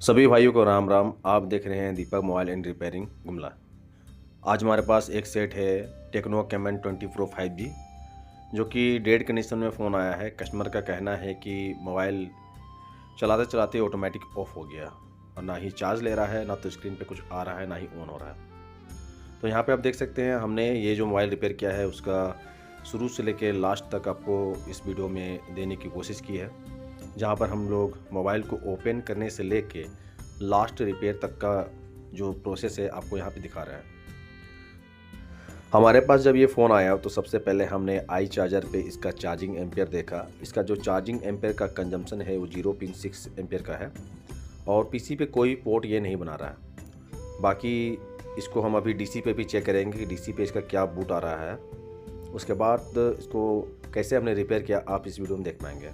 सभी भाइयों को राम राम। आप देख रहे हैं दीपक मोबाइल एंड रिपेयरिंग गुमला। आज हमारे पास एक सेट है टेक्नो कैमन 20 प्रो 5G, जो कि डेड कंडीशन में फ़ोन आया है। कस्टमर का कहना है कि मोबाइल चलाते चलाते ऑटोमेटिक ऑफ हो गया और ना ही चार्ज ले रहा है, ना तो स्क्रीन पे कुछ आ रहा है, ना ही ऑन हो रहा है। तो यहाँ पे आप देख सकते हैं हमने ये जो मोबाइल रिपेयर किया है उसका शुरू से लेके लास्ट तक आपको इस वीडियो में देने की कोशिश की है, जहाँ पर हम लोग मोबाइल को ओपन करने से लेके लास्ट रिपेयर तक का जो प्रोसेस है आपको यहाँ पे दिखा रहे हैं। हमारे पास जब ये फ़ोन आया तो सबसे पहले हमने आई चार्जर पे इसका चार्जिंग एम्पेयर देखा। इसका जो चार्जिंग एम्पेयर का कंजम्पशन है वो 0.6 एम्पेयर का है और पीसी पे कोई पोर्ट ये नहीं बना रहा है। बाकी इसको हम अभी डीसी पे भी चेक करेंगे कि डीसी पे इसका क्या बूट आ रहा है। उसके बाद इसको कैसे हमने रिपेयर किया आप इस वीडियो में देख पाएंगे।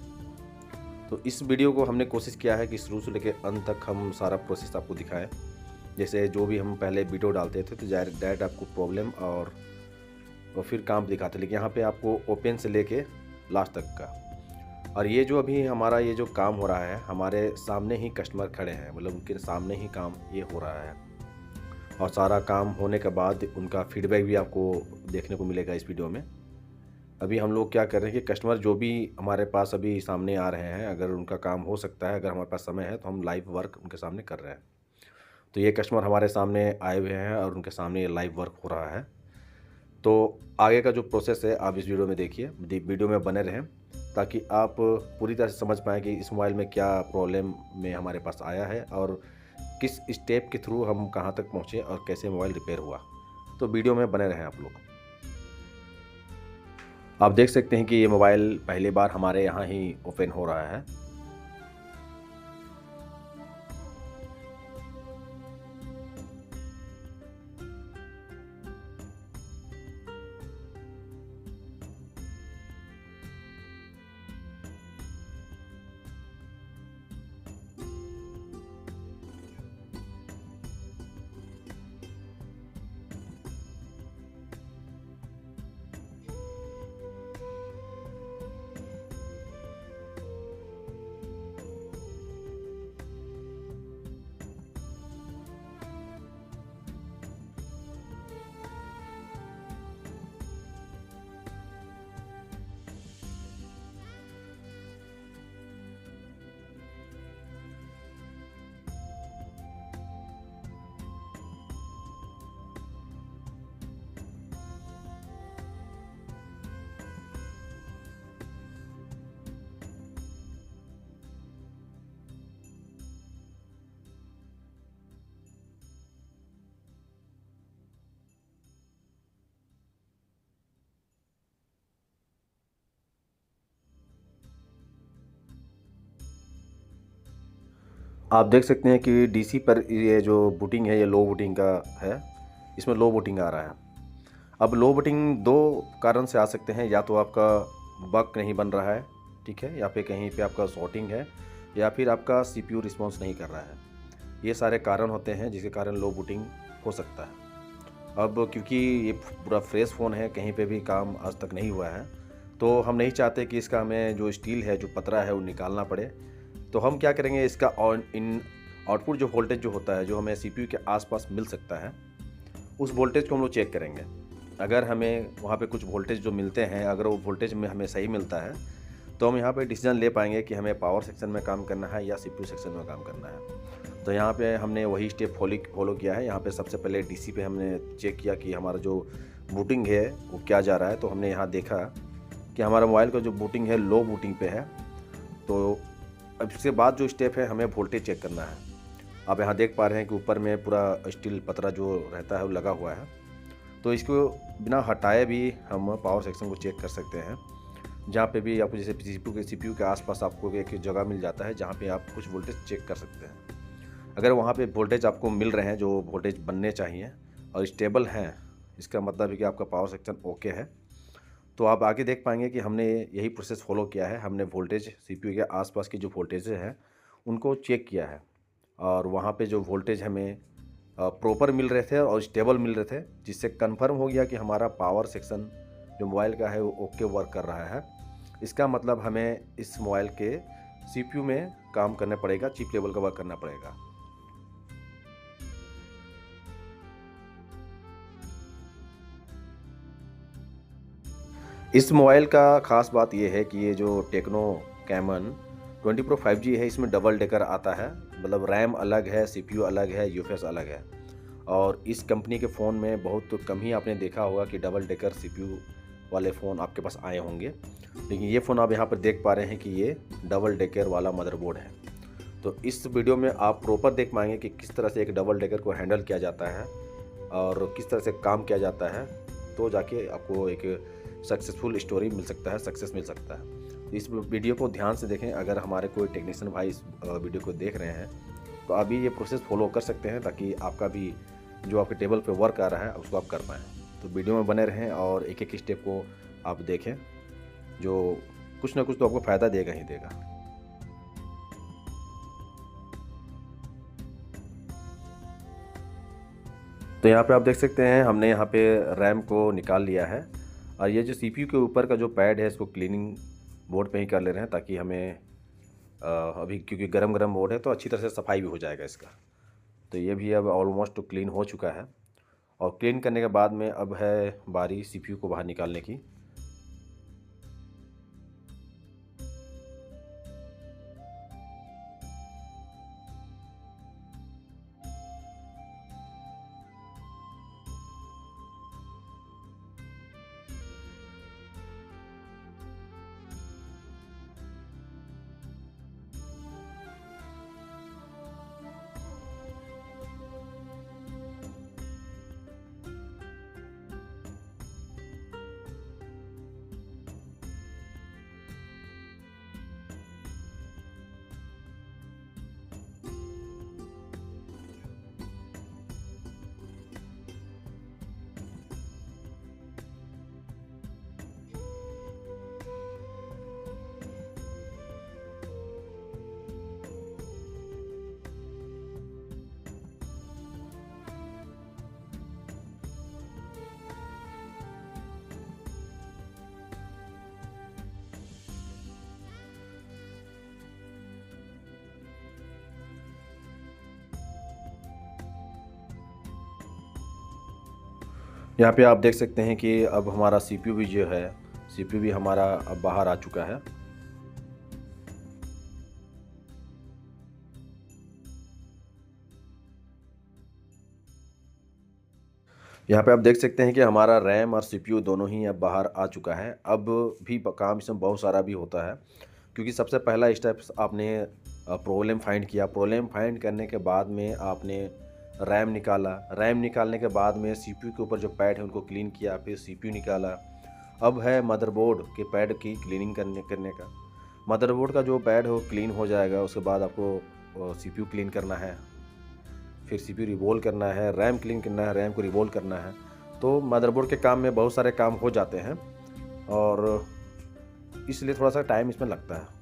तो इस वीडियो को हमने कोशिश किया है कि शुरू से लेकर अंत तक हम सारा प्रोसेस आपको दिखाएं। जैसे जो भी हम पहले वीडियो डालते थे तो डायरेक्ट आपको प्रॉब्लम और फिर काम दिखाते, लेकिन यहाँ पे आपको ओपन से लेके लास्ट तक का। और ये जो अभी हमारा ये जो काम हो रहा है हमारे सामने ही कस्टमर खड़े हैं, मतलब उनके सामने ही काम ये हो रहा है और सारा काम होने के बाद उनका फीडबैक भी आपको देखने को मिलेगा इस वीडियो में। अभी हम लोग क्या कर रहे हैं कि कस्टमर जो भी हमारे पास अभी सामने आ रहे हैं, अगर उनका काम हो सकता है, अगर हमारे पास समय है तो हम लाइव वर्क उनके सामने कर रहे हैं। तो ये कस्टमर हमारे सामने आए हुए हैं और उनके सामने ये लाइव वर्क हो रहा है। तो आगे का जो प्रोसेस है आप इस वीडियो में देखिए, वीडियो में बने रहें ताकि आप पूरी तरह से समझ पाएँ कि इस मोबाइल में क्या प्रॉब्लम में हमारे पास आया है और किस स्टेप के थ्रू हम कहाँ तक पहुँचे और कैसे मोबाइल रिपेयर हुआ। तो वीडियो में बने रहें आप लोग। आप देख सकते हैं कि ये मोबाइल पहली बार हमारे यहाँ ही ओपन हो रहा है। आप देख सकते हैं कि डीसी पर ये जो बूटिंग है ये लो बूटिंग का है, इसमें लो बूटिंग आ रहा है। अब लो बूटिंग दो कारण से आ सकते हैं, या तो आपका बग नहीं बन रहा है, ठीक है, या फिर कहीं पे आपका शॉर्टिंग है, या फिर आपका सीपीयू रिस्पॉन्स नहीं कर रहा है। ये सारे कारण होते हैं जिसके कारण लो बूटिंग हो सकता है। अब क्योंकि ये पूरा फ्रेश फ़ोन है, कहीं पे भी काम आज तक नहीं हुआ है, तो हम नहीं चाहते कि इसका हमें जो स्टील है, जो पतरा है, वो निकालना पड़े। तो हम क्या करेंगे, इसका ऑन इन आउटपुट जो वोल्टेज जो होता है, जो हमें सीपीयू के आसपास मिल सकता है, उस वोल्टेज को हम लोग चेक करेंगे। अगर हमें वहाँ पे कुछ वोल्टेज जो मिलते हैं, अगर वो वोल्टेज में हमें सही मिलता है तो हम यहाँ पे डिसीजन ले पाएंगे कि हमें पावर सेक्शन में काम करना है या सीपीयू सेक्शन में काम करना है। तो यहाँ पे हमने वही स्टेप फॉलो किया है। यहाँ पे सबसे पहले डीसी पे हमने चेक किया कि हमारा जो बूटिंग है वो क्या जा रहा है। तो हमने यहाँ देखा कि हमारा मोबाइल का जो बूटिंग है लो बूटिंग पे है। तो अब इसके बाद जो स्टेप है हमें वोल्टेज चेक करना है। आप यहाँ देख पा रहे हैं कि ऊपर में पूरा स्टील पतरा जो रहता है वो लगा हुआ है। तो इसको बिना हटाए भी हम पावर सेक्शन को चेक कर सकते हैं, जहाँ पे भी आपको जैसे सीपीयू के आसपास आपको एक जगह मिल जाता है जहाँ पे आप कुछ वोल्टेज चेक कर सकते हैं। अगर वहाँ पे वोल्टेज आपको मिल रहे हैं जो वोल्टेज बनने चाहिए और स्टेबल हैं, इसका मतलब है कि आपका पावर सेक्शन ओके है। तो आप आगे देख पाएंगे कि हमने यही प्रोसेस फॉलो किया है। हमने वोल्टेज सीपीयू के आसपास की जो वोल्टेज हैं उनको चेक किया है और वहाँ पे जो वोल्टेज हमें प्रॉपर मिल रहे थे और स्टेबल मिल रहे थे, जिससे कंफर्म हो गया कि हमारा पावर सेक्शन जो मोबाइल का है वो ओके वर्क कर रहा है। इसका मतलब हमें इस मोबाइल के सीपीयू में काम करना पड़ेगा, चिप लेवल का वर्क करना पड़ेगा। इस मोबाइल का ख़ास बात ये है कि ये जो टेक्नो कैमन 20 प्रो 5G है, इसमें डबल डेकर आता है। मतलब रैम अलग है, सीपीयू अलग है, यूएफएस अलग है। और इस कंपनी के फ़ोन में बहुत कम ही आपने देखा होगा कि डबल डेकर सीपीयू वाले फ़ोन आपके पास आए होंगे। लेकिन ये फ़ोन आप यहाँ पर देख पा रहे हैं कि ये डबल डेकर वाला मदरबोर्ड है। तो इस वीडियो में आप प्रॉपर देख पाएंगे कि किस तरह से एक डबल डेकर को हैंडल किया जाता है और किस तरह से काम किया जाता है, तो जाके आपको एक सक्सेसफुल स्टोरी मिल सकता है, सक्सेस मिल सकता है। इस वीडियो को ध्यान से देखें। अगर हमारे कोई टेक्नीशियन भाई इस वीडियो को देख रहे हैं तो अभी ये प्रोसेस फॉलो कर सकते हैं, ताकि आपका भी जो आपके टेबल पे वर्क आ रहा है उसको आप कर पाएँ। तो वीडियो में बने रहें और एक एक स्टेप को आप देखें, जो कुछ ना कुछ तो आपको फ़ायदा देगा ही देगा। तो यहाँ पे आप देख सकते हैं हमने यहाँ पे रैम को निकाल लिया है और ये जो सीपीयू के ऊपर का जो पैड है इसको क्लीनिंग बोर्ड पे ही कर ले रहे हैं, ताकि हमें अभी क्योंकि गरम बोर्ड है तो अच्छी तरह से सफाई भी हो जाएगा इसका। तो ये भी अब ऑलमोस्ट क्लीन हो चुका है और क्लीन करने के बाद में अब है बारी सीपीयू को बाहर निकालने की। यहाँ पे आप देख सकते हैं कि अब हमारा सीपीयू भी जो है, सीपीयू भी हमारा अब बाहर आ चुका है। यहाँ पे आप देख सकते हैं कि हमारा रैम और सीपीयू दोनों ही अब बाहर आ चुका है। अब भी काम इसमें बहुत सारा भी होता है, क्योंकि सबसे पहला स्टेप आपने प्रॉब्लम फाइंड किया। प्रॉब्लम फाइंड करने के बाद में आपने रैम निकाला। रैम निकालने के बाद में सीपीयू के ऊपर जो पैड है उनको क्लीन किया, फिर सीपीयू निकाला। अब है मदरबोर्ड के पैड की क्लीनिंग करने का। मदरबोर्ड का जो पैड है वो क्लीन हो जाएगा, उसके बाद आपको सीपीयू क्लीन करना है, फिर सीपीयू रिवोल्व करना है, रैम क्लीन करना है, रैम को रिवोल्व करना है। तो मदरबोर्ड के काम में बहुत सारे काम हो जाते हैं और इसलिए थोड़ा सा टाइम इसमें लगता है।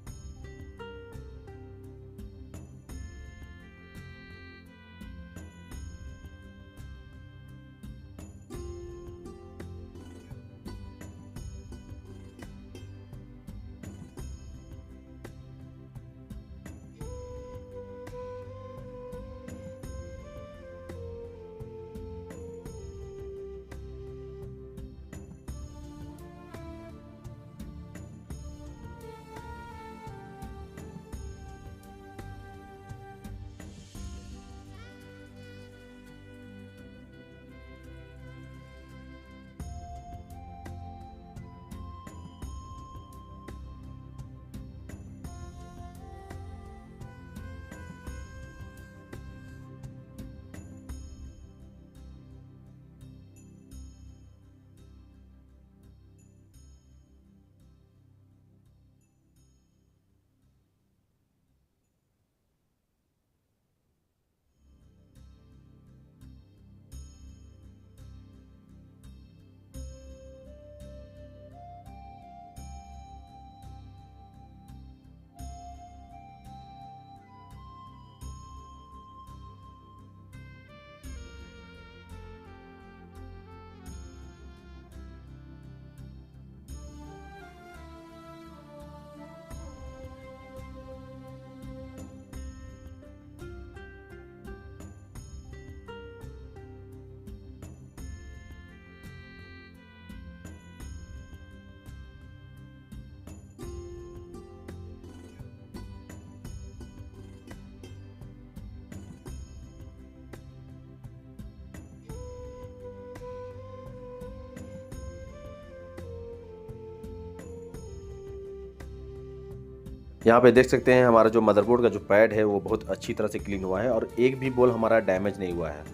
यहाँ पे देख सकते हैं हमारा जो मदरबोर्ड का जो पैड है वो बहुत अच्छी तरह से क्लीन हुआ है और एक भी बॉल हमारा डैमेज नहीं हुआ है।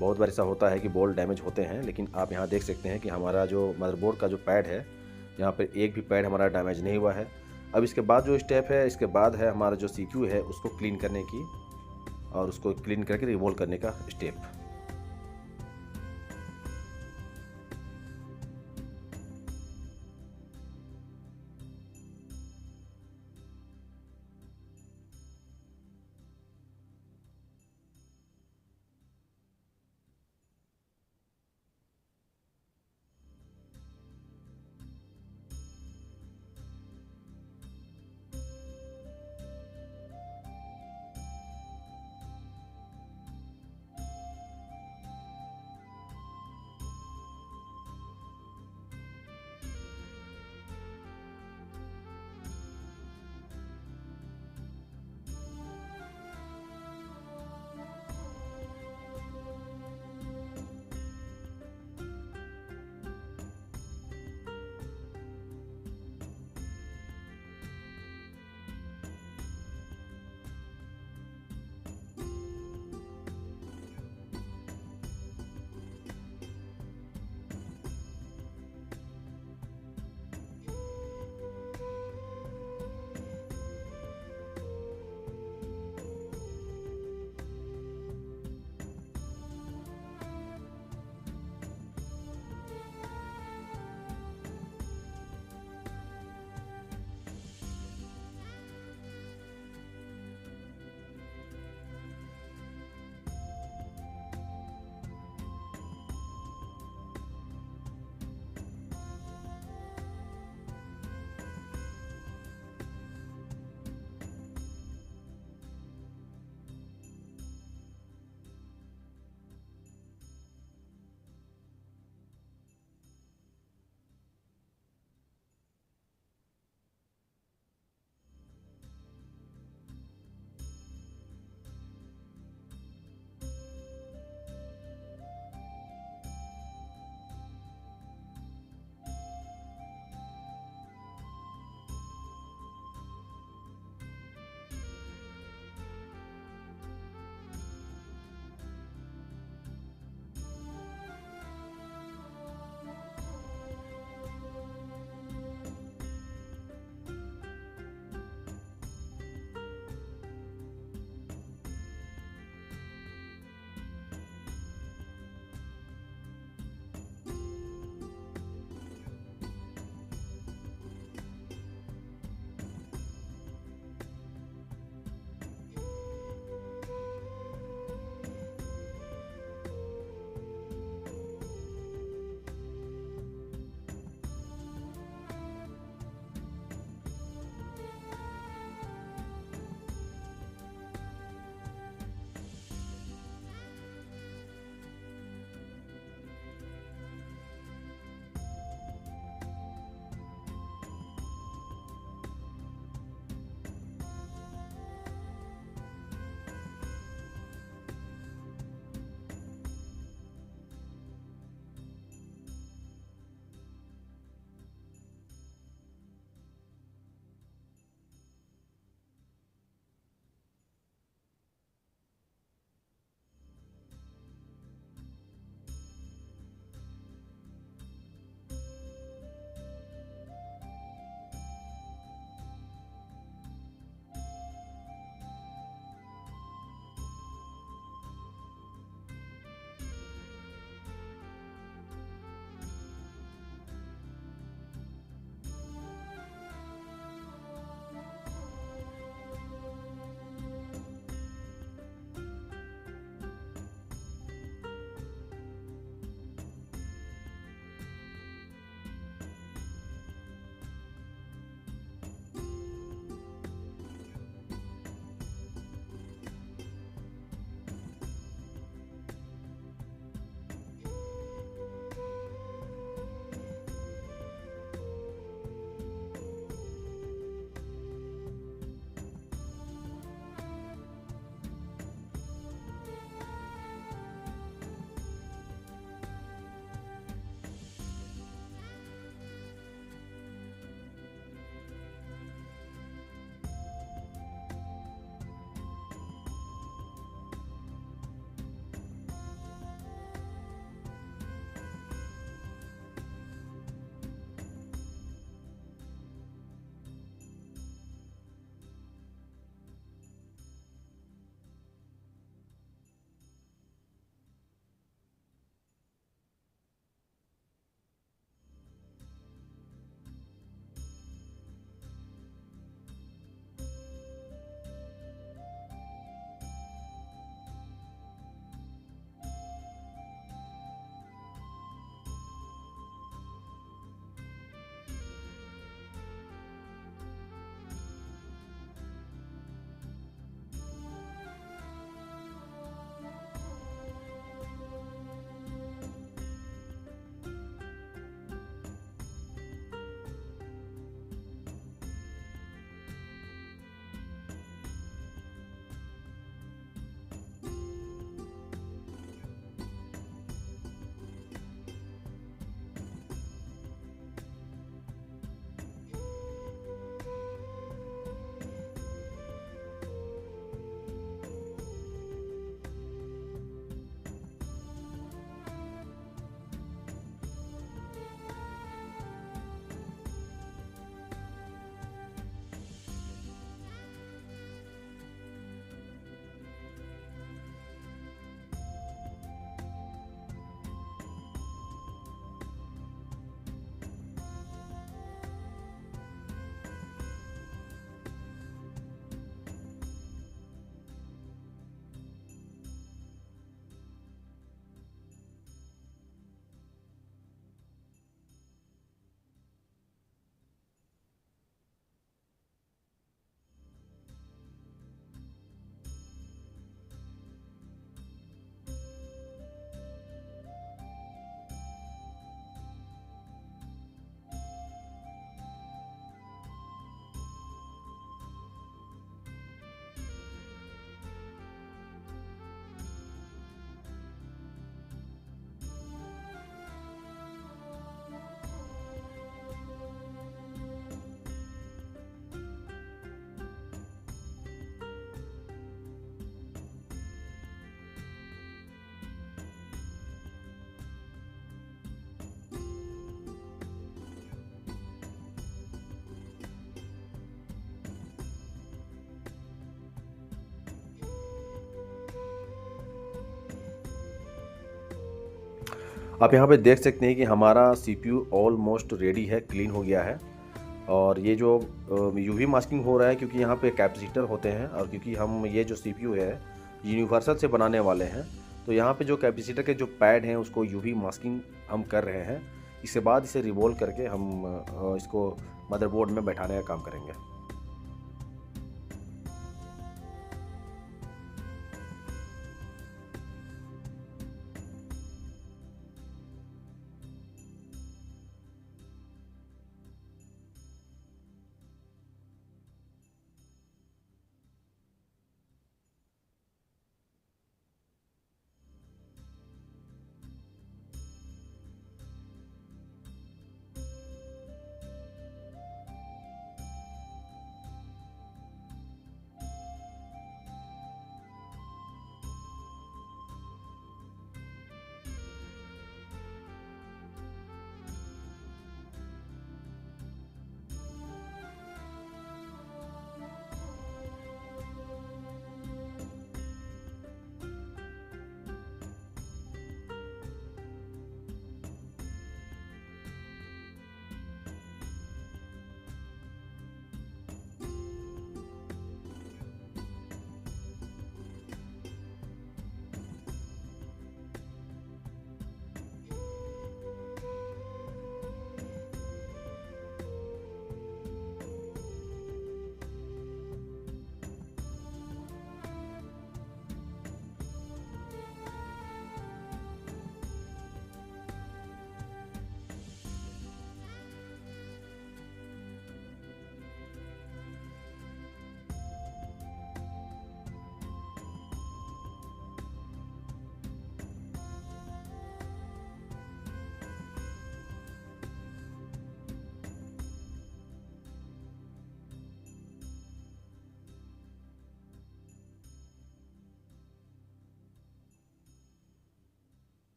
बहुत बार ऐसा होता है कि बॉल डैमेज होते हैं, लेकिन आप यहाँ देख सकते हैं कि हमारा जो मदरबोर्ड का जो पैड है, यहाँ पे एक भी पैड हमारा डैमेज नहीं हुआ है। अब इसके बाद जो स्टेप है, इसके बाद है हमारा जो सीपीयू है उसको क्लीन करने की और उसको क्लीन करके रिमूव करने का स्टेप। आप यहाँ पे देख सकते हैं कि हमारा सीपीयू ऑलमोस्ट रेडी है, क्लीन हो गया है। और ये जो यूवी मास्किंग हो रहा है क्योंकि यहाँ पे कैपेसिटर होते हैं, और क्योंकि हम ये जो सीपीयू है यूनिवर्सल से बनाने वाले हैं, तो यहाँ पे जो कैपेसिटर के जो पैड हैं उसको यूवी मास्किंग हम कर रहे हैं। इसके बाद इसे रिवॉल्व करके हम इसको मदरबोर्ड में बैठाने का काम करेंगे।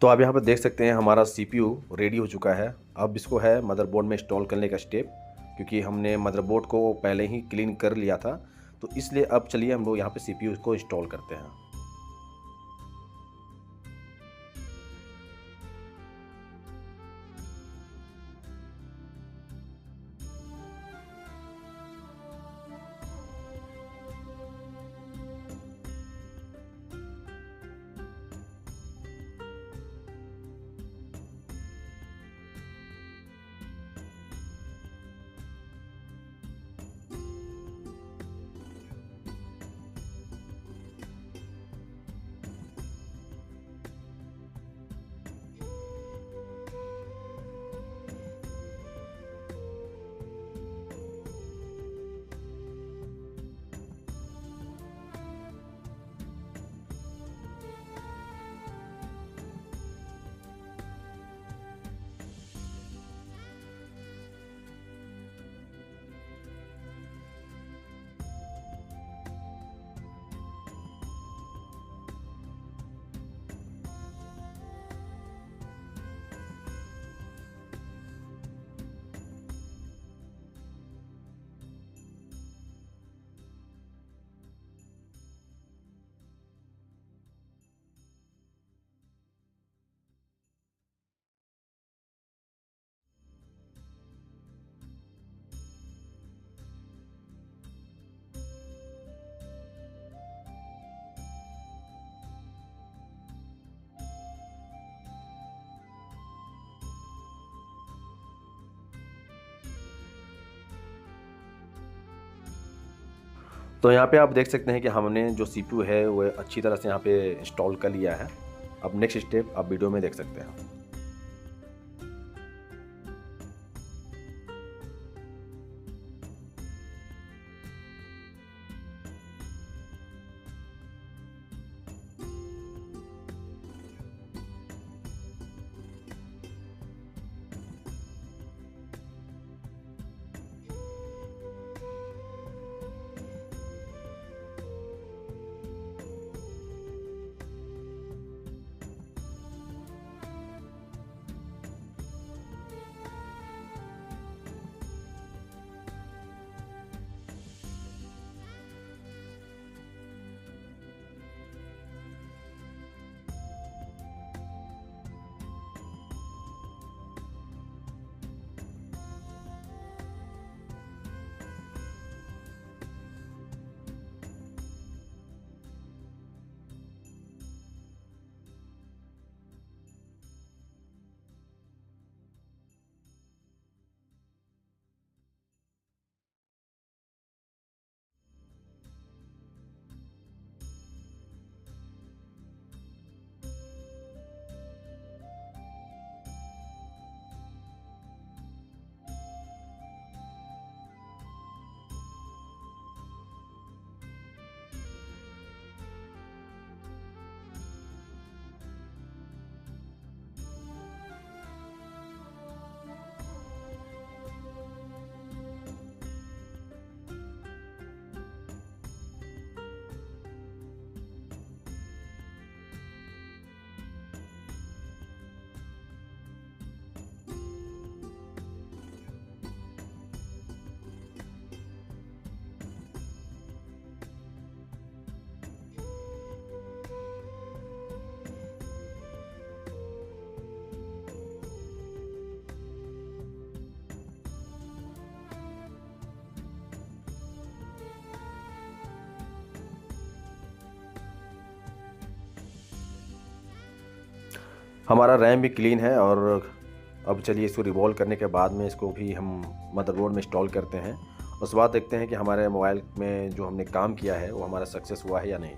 तो आप यहाँ पर देख सकते हैं हमारा सीपीयू रेडी हो चुका है। अब इसको है मदरबोर्ड में इंस्टॉल करने का स्टेप, क्योंकि हमने मदरबोर्ड को पहले ही क्लीन कर लिया था, तो इसलिए अब चलिए हम लोग यहाँ पे सीपीयू को इंस्टॉल करते हैं। तो यहाँ पे आप देख सकते हैं कि हमने जो CPU है वो अच्छी तरह से यहाँ पे इंस्टॉल कर लिया है। अब नेक्स्ट स्टेप आप वीडियो में देख सकते हैं। हमारा रैम भी क्लीन है और अब चलिए इसको रिवॉल्व करने के बाद में इसको भी हम मदरबोर्ड में इंस्टॉल करते हैं। उसके बाद देखते हैं कि हमारे मोबाइल में जो हमने काम किया है वो हमारा सक्सेस हुआ है या नहीं।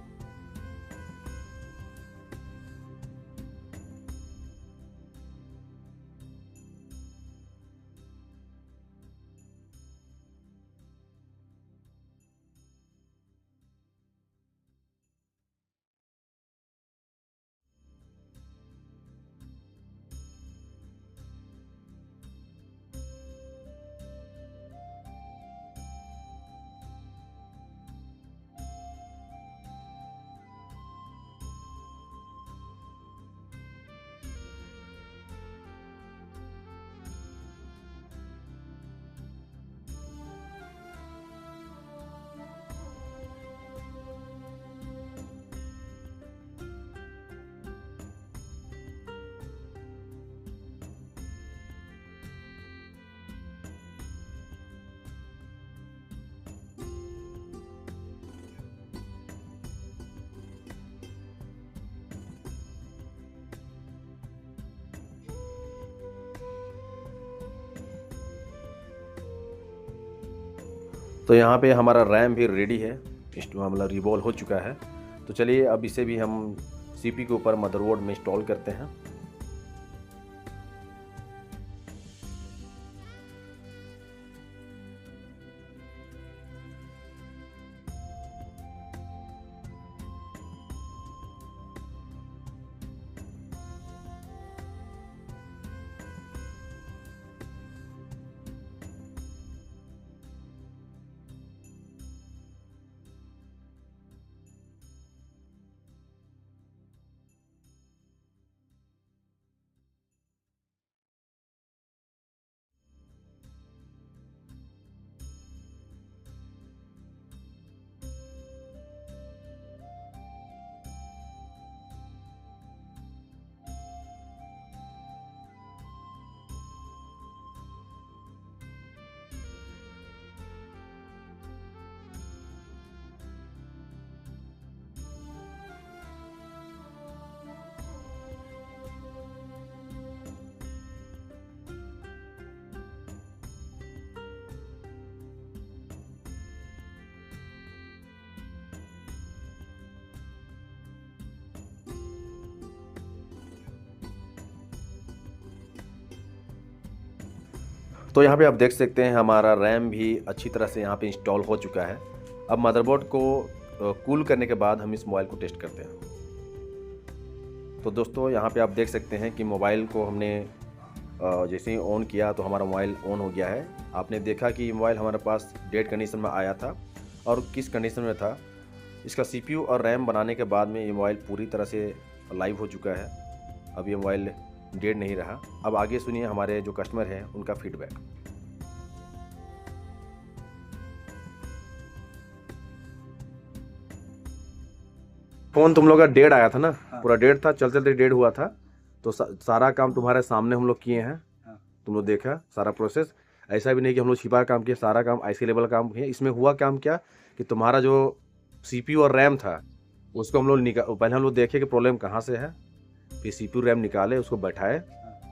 तो यहाँ पे हमारा रैम भी रेडी है, मतलब रिवॉल्व हो चुका है। तो चलिए अब इसे भी हम CPU के ऊपर मदरबोर्ड में इंस्टॉल करते हैं। तो यहाँ पे आप देख सकते हैं हमारा रैम भी अच्छी तरह से यहाँ पे इंस्टॉल हो चुका है। अब मदरबोर्ड को कूल करने के बाद हम इस मोबाइल को टेस्ट करते हैं। तो दोस्तों यहाँ पे आप देख सकते हैं कि मोबाइल को हमने जैसे ही ऑन किया तो हमारा मोबाइल ऑन हो गया है। आपने देखा कि मोबाइल हमारे पास डेड कंडीशन में आया था और किस कंडीशन में था। इसका CPU और रैम बनाने के बाद में ये मोबाइल पूरी तरह से लाइव हो चुका है। अब ये मोबाइल डेड नहीं रहा। अब आगे सुनिए हमारे जो कस्टमर हैं उनका फीडबैक। फ़ोन तुम लोग का डेड आया था ना? हाँ। पूरा डेड था, चलते चलते डेड हुआ था। तो सारा काम तुम्हारे सामने हम लोग किए हैं। हाँ। तुम लोग देखा सारा प्रोसेस। ऐसा भी नहीं कि हम लोग छिपा काम किया, सारा काम IC लेवल काम किया। इसमें हुआ काम क्या कि तुम्हारा जो CPU और रैम था उसको हम लोग पहले हम लोग देखे कि प्रॉब्लम कहाँ से है, फिर CPU रैम निकाले, उसको बैठाए,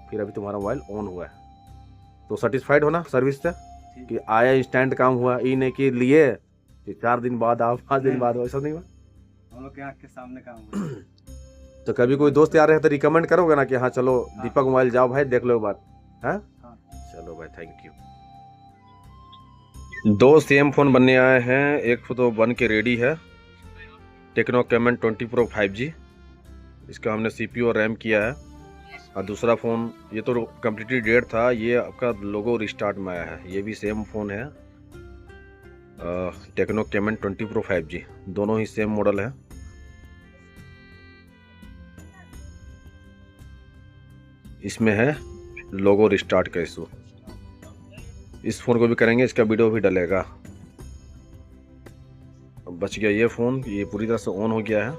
फिर अभी तुम्हारा मोबाइल ऑन हुआ है। तो सेटिस्फाइड हो ना सर्विस से कि आया इंस्टेंट काम हुआ, ये नहीं कि लिए कि 4 दिन बाद आओ 5 दिन बाद, ऐसा नहीं हुआ। हम लोग के आँख के सामने काम हुआ। तो कभी कोई दोस्त यार है तो रिकमेंड करोगे ना कि हाँ चलो दीपक मोबाइल जाओ भाई, देख लो एक बार। हाँ चलो भाई, थैंक यू। 2 सेम फ़ोन बनने आए हैं। एक तो बन के रेडी है, टेक्नो कैमन 20 Pro 5G। इसका हमने CPU और रैम किया है। और दूसरा फ़ोन ये तो कम्प्लीटली डेड था, ये आपका लोगो रिस्टार्ट में आया है। ये भी सेम फ़ोन है, टेक्नो कैमन 20 Pro 5G। दोनों ही सेम मॉडल है। इसमें है लोगो रिस्टार्ट का इशू। इस फ़ोन को भी करेंगे, इसका वीडियो भी डलेगा। बच गया ये फ़ोन, ये पूरी तरह से ऑन हो गया है।